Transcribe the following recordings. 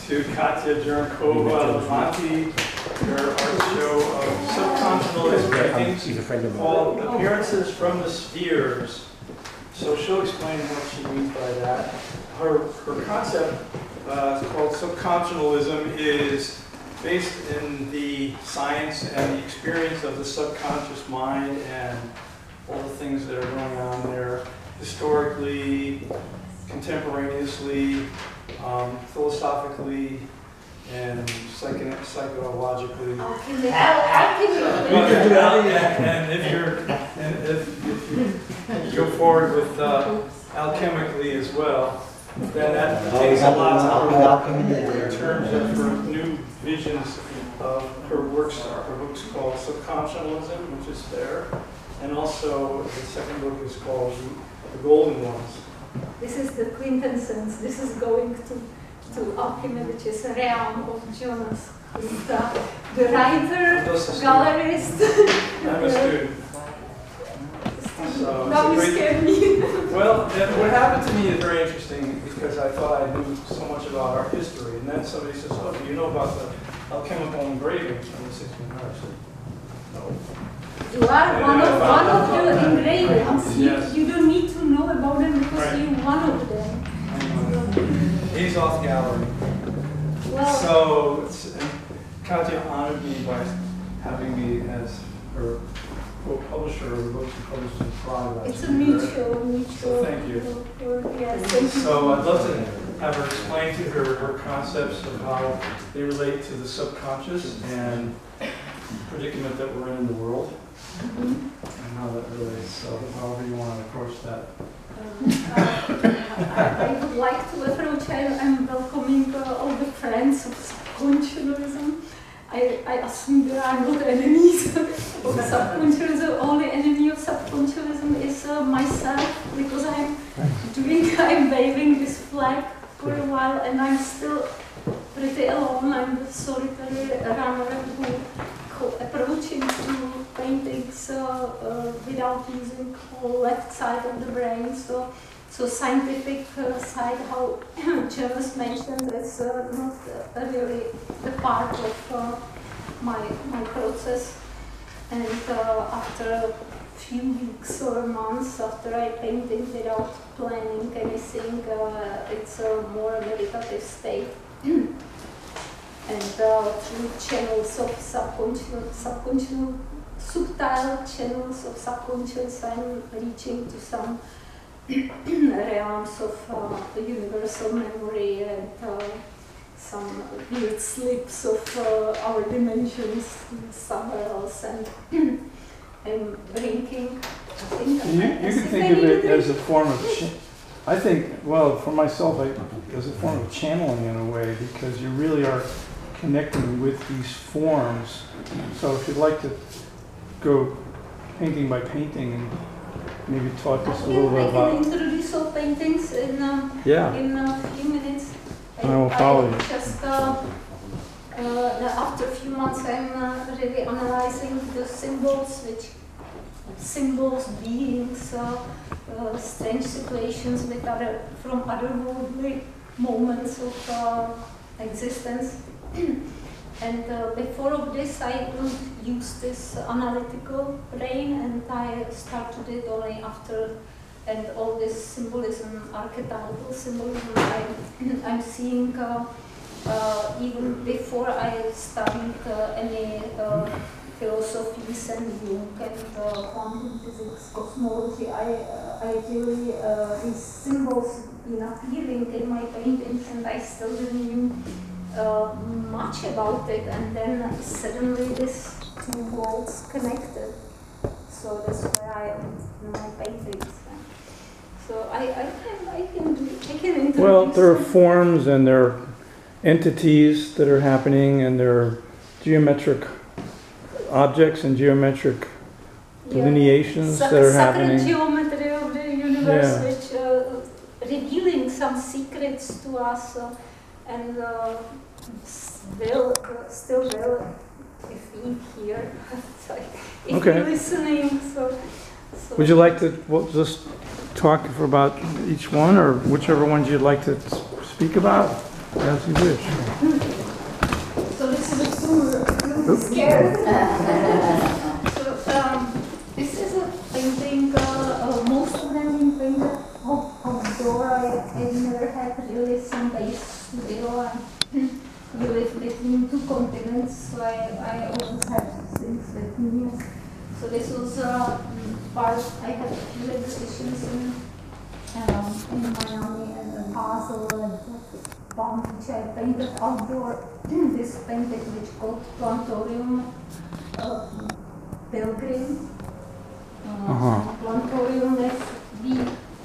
to Katia, Jirankova, Levanti, their art show of subconscionalist paintings called Appearances from the Spheres. So she'll explain what she means by that. Her concept called subconscionalism is based in the science and the experience of the subconscious mind and all the things that are going on there historically, contemporaneously, philosophically, and psychologically. And if you go forward with alchemically as well, then that takes a lot to her in terms of her new visions of her works. Her book's called Subconsciounalism, which is there, and also the second book is called The Golden Ones. This is the quintessence. This is going to alchemy, which is a realm of Jonas. The writer, gallerist. I'm a student. So now you scared me. Well, what happened to me is very interesting because I thought I knew so much about art history, and then somebody says, "Oh, do you know about the alchemical engravings from the 1600s?" I said, "No." You are one of the engravings. Yes. You don't need to know about them because you're one of them. He's off gallery. Well, So Katia honored me by having me as her publisher of the books she published in Prague. it's a mutual. So thank you. Yes, thank you. So I'd love to have her explain to her concepts of how they relate to the subconscious and predicament that we're in the world, and how that relates. So however you want to approach that. I would like to approach, I'm welcoming all the friends of subconscionalism. I assume there are not enemies of subconscionalism. Only enemy of subconscionalism is myself, because I'm waving this flag for a while and I'm still pretty alone. I'm the solitary runner who approaching to paintings without using whole left side of the brain. So scientific side, how Jonas mentioned, is not really the part of my process. And after a few weeks or months after I painted without planning anything, it's a more meditative state. And through channels of subconscious, subtle channels of subconscious, I'm reaching to some realms of universal memory and some weird slips of our dimensions somewhere else, and I'm bringing. You can think of it as a form of, I think, well, for myself, as a form of channeling in a way, because you really are connecting with these forms. So if you'd like to go painting by painting and maybe talk us a little bit about. I can introduce all paintings in a few minutes. I will follow you. Just after a few months, I'm really analyzing the symbols, beings, strange situations with from otherworldly moments of existence. And before of this, I don't use this analytical brain, and I started it only after, and all this symbolism, archetypal symbolism, I'm seeing even before I studied any philosophies and Jung and quantum physics, cosmology. I really, these symbols been appearing in my paintings, and I still didn't know much about it, and then suddenly these two worlds connected. So that's where I am in my paintings. So I can introduce. Well, there are forms and there are entities that are happening, and there are geometric objects and geometric delineations that are happening. Sacred geometry of the universe, which revealing some secrets to us. And still will, if we hear, if you're listening. So would you like to just talk for about each one, or whichever ones you'd like to speak about? As you wish. So this is a super scared. So this is a painting, most of them being painted outdoor. I never had really some base studio. You live between two continents, so I always had things with me. So this was part, I had a few exhibitions in Miami and Basel and Palm Beach. I painted outdoor this painting which called Plantorium Pilgrim. Plantorium is the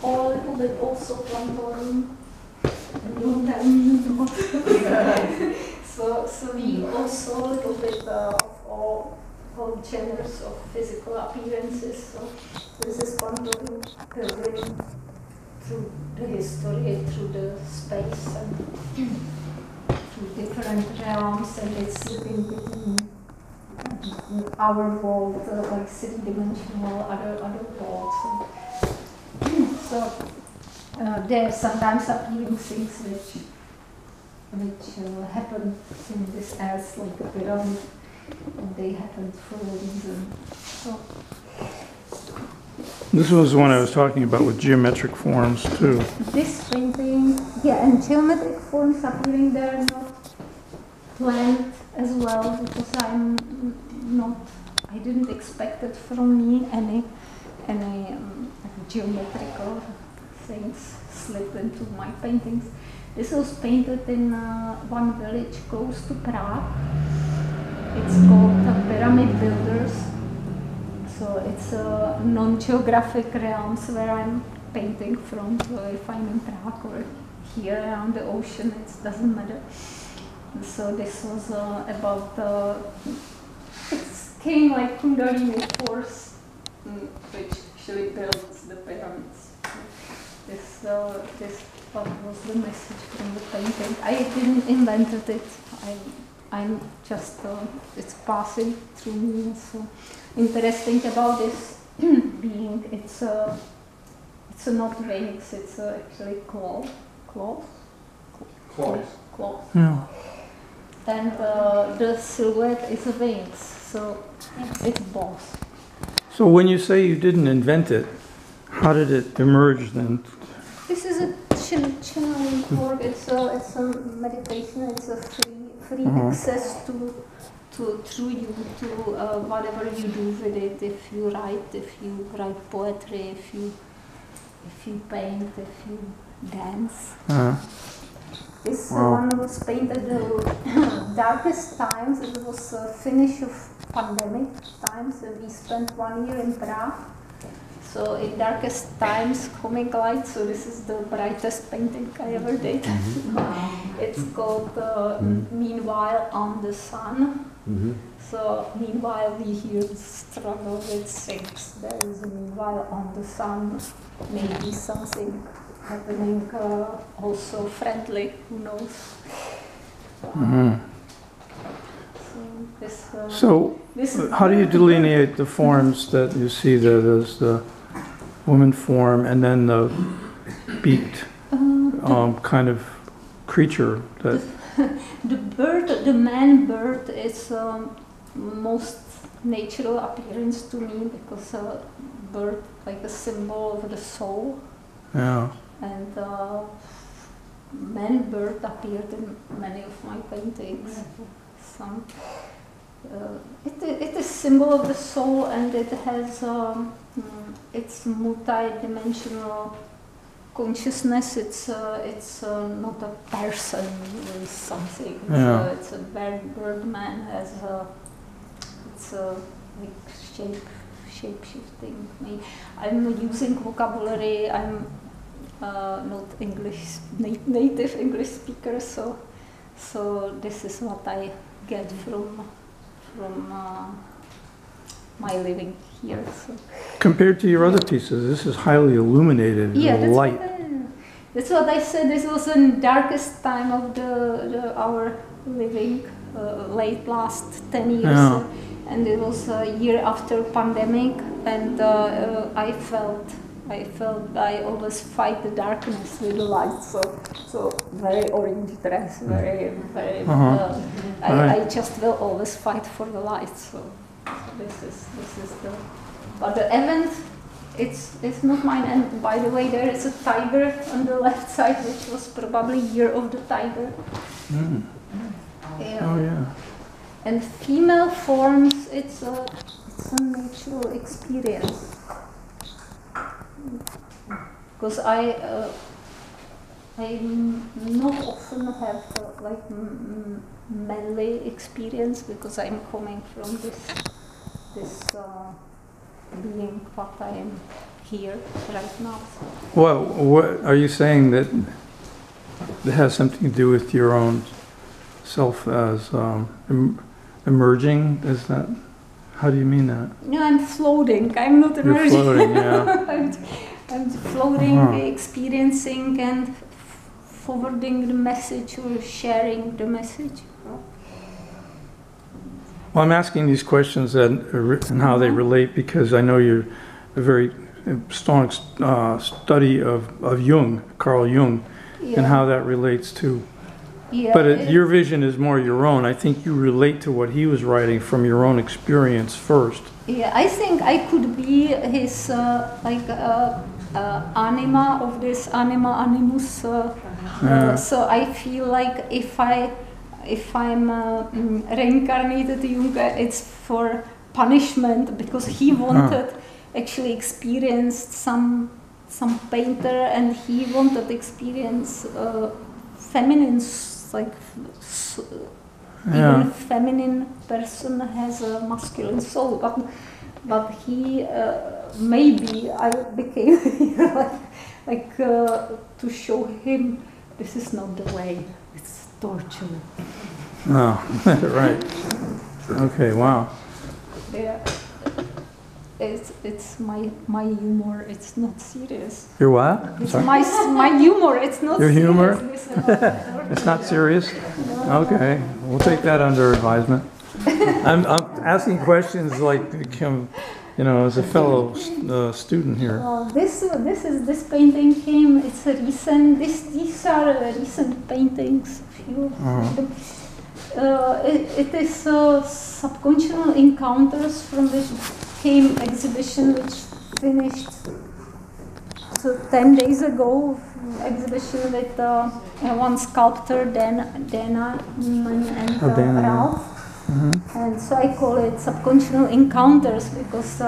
all a little bit also Plantorium. Don't tell me not. So we also a little bit of all genders of physical appearances. So this is Plantorium Pilgrim through the history, through the space, and through different realms, and it's living between our world, like three-dimensional other worlds. So there are sometimes appearing things which happen in this earth, like a pyramid, and they happened for a reason. So this was the one I was talking about with geometric forms too. this painting, yeah, and geometric forms appearing there, not planned as well, because I didn't expect it from me any geometrical things slipped into my paintings. This was painted in one village close to Prague. It's called Pyramid Builders. So it's a non-geographic realms where I'm painting from. So if I'm in Prague or here around the ocean, it doesn't matter. So this was about it came like Kundalini force, which actually builds the pyramids. This was the message from the painting. I didn't invent it. I'm just it's passing through me. So interesting about this being it's not wings. It's actually claws. Yeah. And the silhouette is wings, so it's both. So when you say you didn't invent it, how did it emerge then? This is a channeling work. It's a meditation. It's a free access to through you to whatever you do with it. If you write poetry, if you paint, if you dance. This one was painted the darkest times. It was finish of pandemic times, and we spent 1 year in Prague. So in darkest times, coming light. So this is the brightest painting I ever did. It's called Meanwhile on the Sun. So meanwhile we here struggle with things. There is a meanwhile on the sun, maybe something happening also friendly, who knows. So how do you delineate the forms that you see there? There's the woman form and then the beaked kind of creature that... The man bird is most natural appearance to me, because bird like a symbol of the soul. Yeah. And man bird appeared in many of my paintings. Some it is symbol of the soul, and it has it's multi-dimensional consciousness. It's not a person or something. It's a bird man has it's like shape shifting. I'm using vocabulary. I'm not English native English speaker, so this is what I get from my living here. So. Compared to your other pieces, this is highly illuminated, light. That's what I said. This was the darkest time of our living, late last 10 years, and it was a year after pandemic, and I felt I felt I always fight the darkness with the light. So very orange dress, very. I just will always fight for the light. So this is the. But the event, it's not mine. And by the way, there is a tiger on the left side, which was probably year of the tiger. Mm. Yeah. Oh yeah. And female forms, it's a natural experience. Because I not often have like manly experience, because I'm coming from this being what I am here right now. Well, what are you saying that has something to do with your own self as emerging? Is that? How do you mean that? No, I'm floating. I'm not emerging. You're floating, yeah. I'm floating, experiencing and forwarding the message or sharing the message. Well, I'm asking these questions and how they relate because I know you're a very strong study of Jung, Carl Jung, and how that relates to. Yeah, but your vision is more your own. I think you relate to what he was writing from your own experience first. Yeah, I think I could be his anima of this anima animus. So I feel like if I'm reincarnated Jung, it's for punishment, because he wanted actually experienced some painter, and he wanted experience feminine. Like even feminine person has a masculine soul, but he maybe I became here like to show him this is not the way. It's torture. Oh, right. Okay. Wow. Yeah. It's my humor. It's not serious. Your what? It's my humor. It's not. Your humor? Serious. It's not serious. No. Okay, we'll take that under advisement. I'm asking questions like, as a fellow student here. This painting came. It's a recent. These are recent paintings. It is Subconsciounal Encounters from this came exhibition which finished 10 days ago. Exhibition with one sculptor, Dana and Ralph. Mm-hmm. And so I call it Subconsciounal Encounters because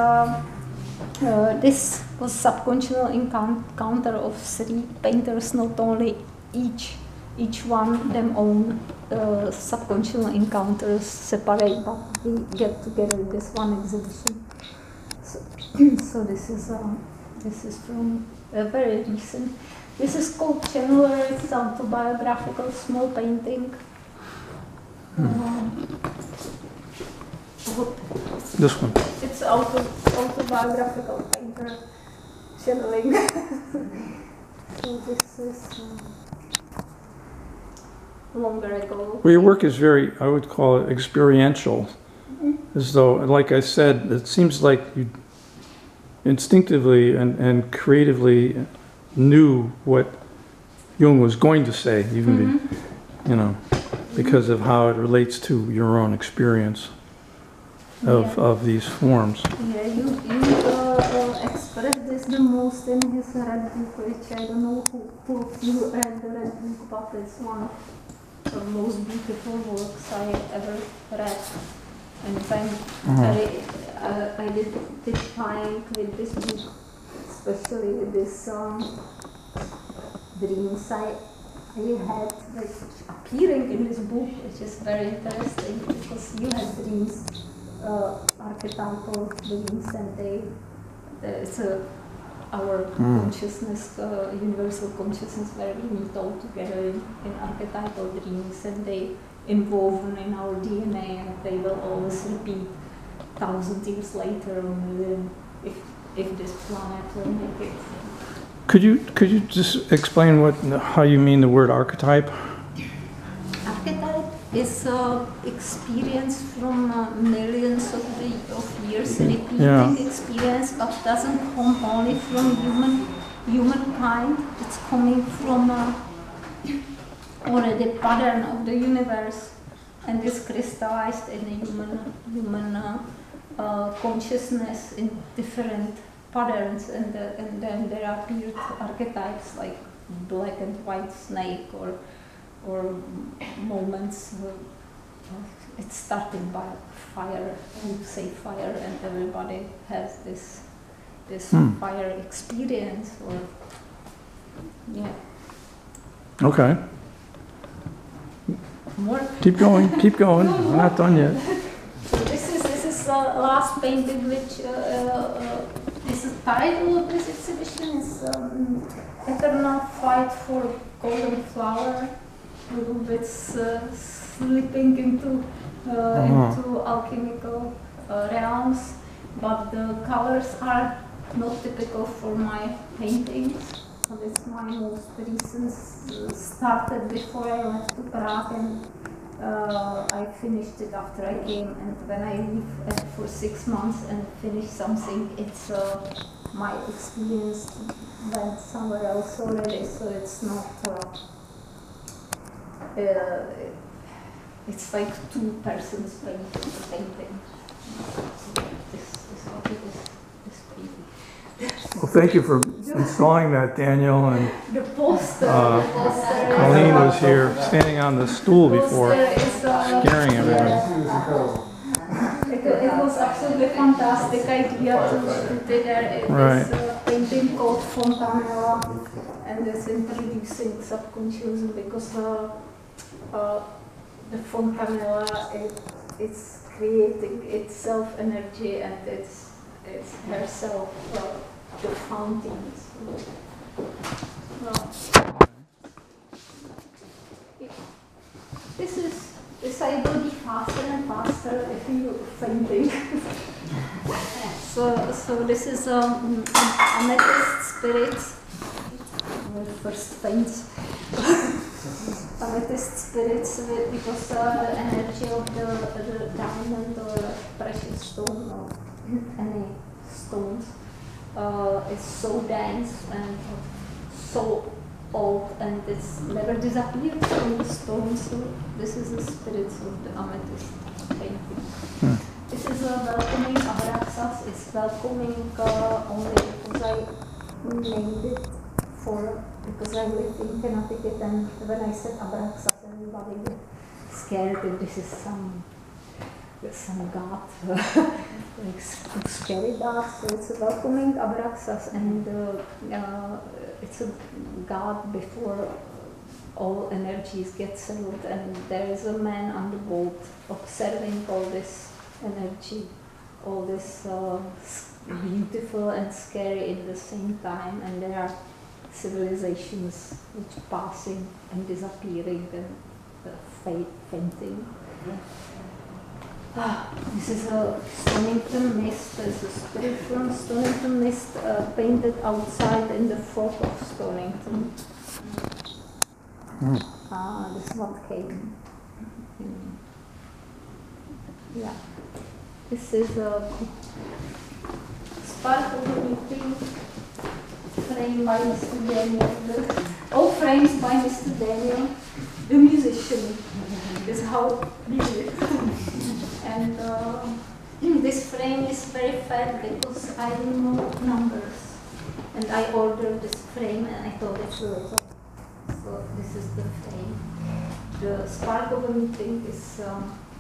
this was Subconsciounal encounter of 3 painters, not only each one them own subconscious encounters separate, but we get together in this one exhibition. So this is from a very recent. This is called Channeler. It's autobiographical small painting. This one. It's autobiographical painter channeling. So this is. Longer ago. Well, your work is very, I would call it experiential. Mm-hmm. As though, like I said, it seems like you instinctively and creatively knew what Jung was going to say, even because of how it relates to your own experience of these forms. Yeah, you expressed this the most in his Red Book, which I don't know who of you read the Red Book, but it's one of the most beautiful works I ever read. And I did find with this book, especially with this dreams I had like appearing in this book, which is very interesting because you had dreams, archetypal dreams, and it's our consciousness, universal consciousness, where we meet all together in archetypal dreams, and they involve in our DNA, and they will always repeat 1,000 years later, if this planet will make it. Could you just explain how you mean the word archetype? archetype is experience from millions of years, repeating experience, but doesn't come only from humankind. It's coming from already pattern of the universe, and is crystallized in a human consciousness in different patterns, and then there are appeared archetypes like black and white snake, or moments. It's starting by fire, and you say fire, and everybody has this fire experience, or yeah. Okay. More. Keep going. Keep going. No, We're not done yet. This is last painting, which is the title of this exhibition is Eternal Fight for Golden Flower, with slipping into alchemical realms, but the colors are not typical for my paintings. So it's my most recent, started before I left to Prague, and I finished it after I came, and when I live for 6 months and finish something, it's my experience went somewhere else already, so it's not, it's like two persons painting. This is what it is, this painting. Well, thank you for installing that, Daniel, and the poster, Colleen was here standing on the stool before, scaring everybody. It was absolutely fantastic idea to put it there. It is a painting called Fontanella, and it's introducing subconsciousness, because the Fontanella, it's creating itself energy, and it's herself the fountains. This I will be faster and faster if you fainting. so this is amethyst spirit. First faints. Amethyst spirits, because the energy of the diamond or precious stone or any stones is so dense and so old, and it's never disappeared from the stone. So this is the spirit of the amethyst painting. This is a welcoming APEARANCES. It's welcoming only because I named it because I live in Connecticut, and when I said APEARANCES, everybody got scared that this is some god, like scary god. So it's a welcoming APEARANCES, and it's a god before all energies get settled, and there is a man on the boat observing all this energy, all this beautiful and scary at the same time, and there are civilizations which passing and disappearing and fainting. This is a Stonington mist. There's a spirit from Stonington mist painted outside in the fog of Stonington. This one came. Yeah. This is a spark of the meeting framed by Mr. Daniel. All frames by Mr. Daniel, the musician. This is how we do it. And this frame is very fat because I removed numbers. And I ordered this frame, and I thought it's a little. So this is the frame. The spark of a meeting is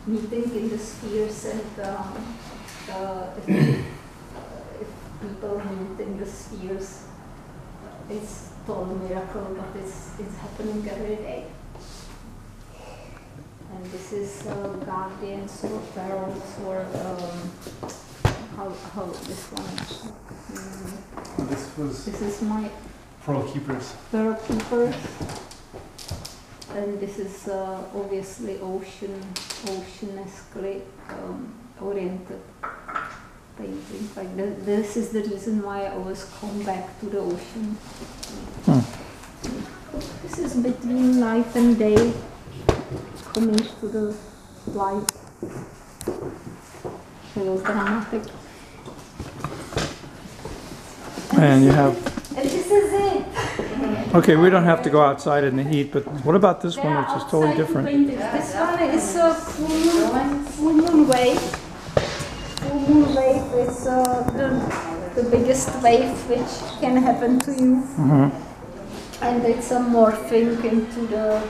meeting in the spheres, and if people meet in the spheres, it's total miracle, but it's happening every day. And this is guardians or heralds, or how this one. This is my Pearl Keepers. Pearl Keepers. And this is obviously oceanesquely oriented painting. Like this is the reason why I always come back to the ocean. This is between night and day. coming to the light. Real dramatic. And you have, And this is it. okay, we don't have to go outside in the heat, but what about this one, which is totally different? This one is a full moon wave. Full moon wave is the biggest wave which can happen to you. Mm-hmm. And it's a morphing into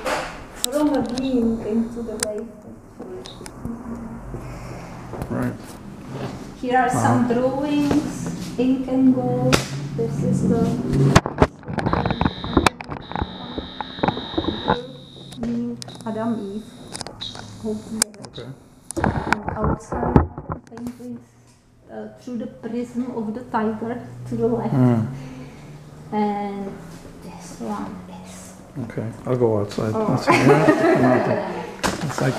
from a being into the wave. Right. Here are some drawings, ink and gold. This is the Adam Eve. Okay. And outside the paintings through the prism of the tiger to the left. Mm. And this one is. Okay, I'll go outside. Oh. That's, yeah, it's like,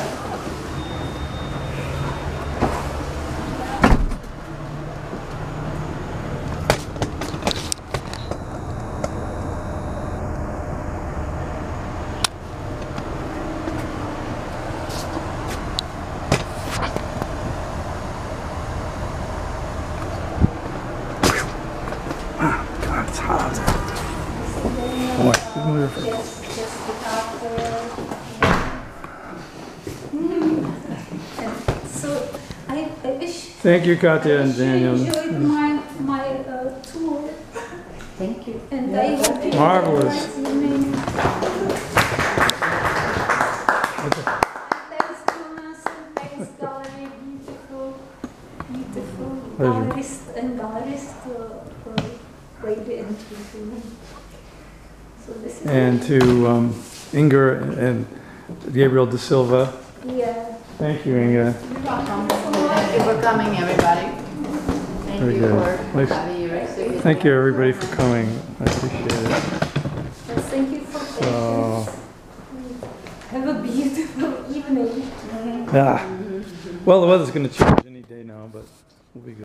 God, it's hot out there. Boy, good move. So I wish Thank you, Katia and Daniel. you enjoyed my tour. Thank you. And I hope you Marvelous. enjoyed my evening. Thanks, Jonas, and thanks, gallery. Beautiful Pleasure. gallerist, lady and gentleman. So this is And to Inger and Gabriel DaSilva. yeah. Thank you, Inga. Thank you for coming, everybody. Thank Very you good. for Nice. having your exhibit. Thank you, everybody, for coming. I appreciate it. Yes, thank you for patience. Have a beautiful evening. Ah. Well, the weather's going to change any day now, but we'll be good.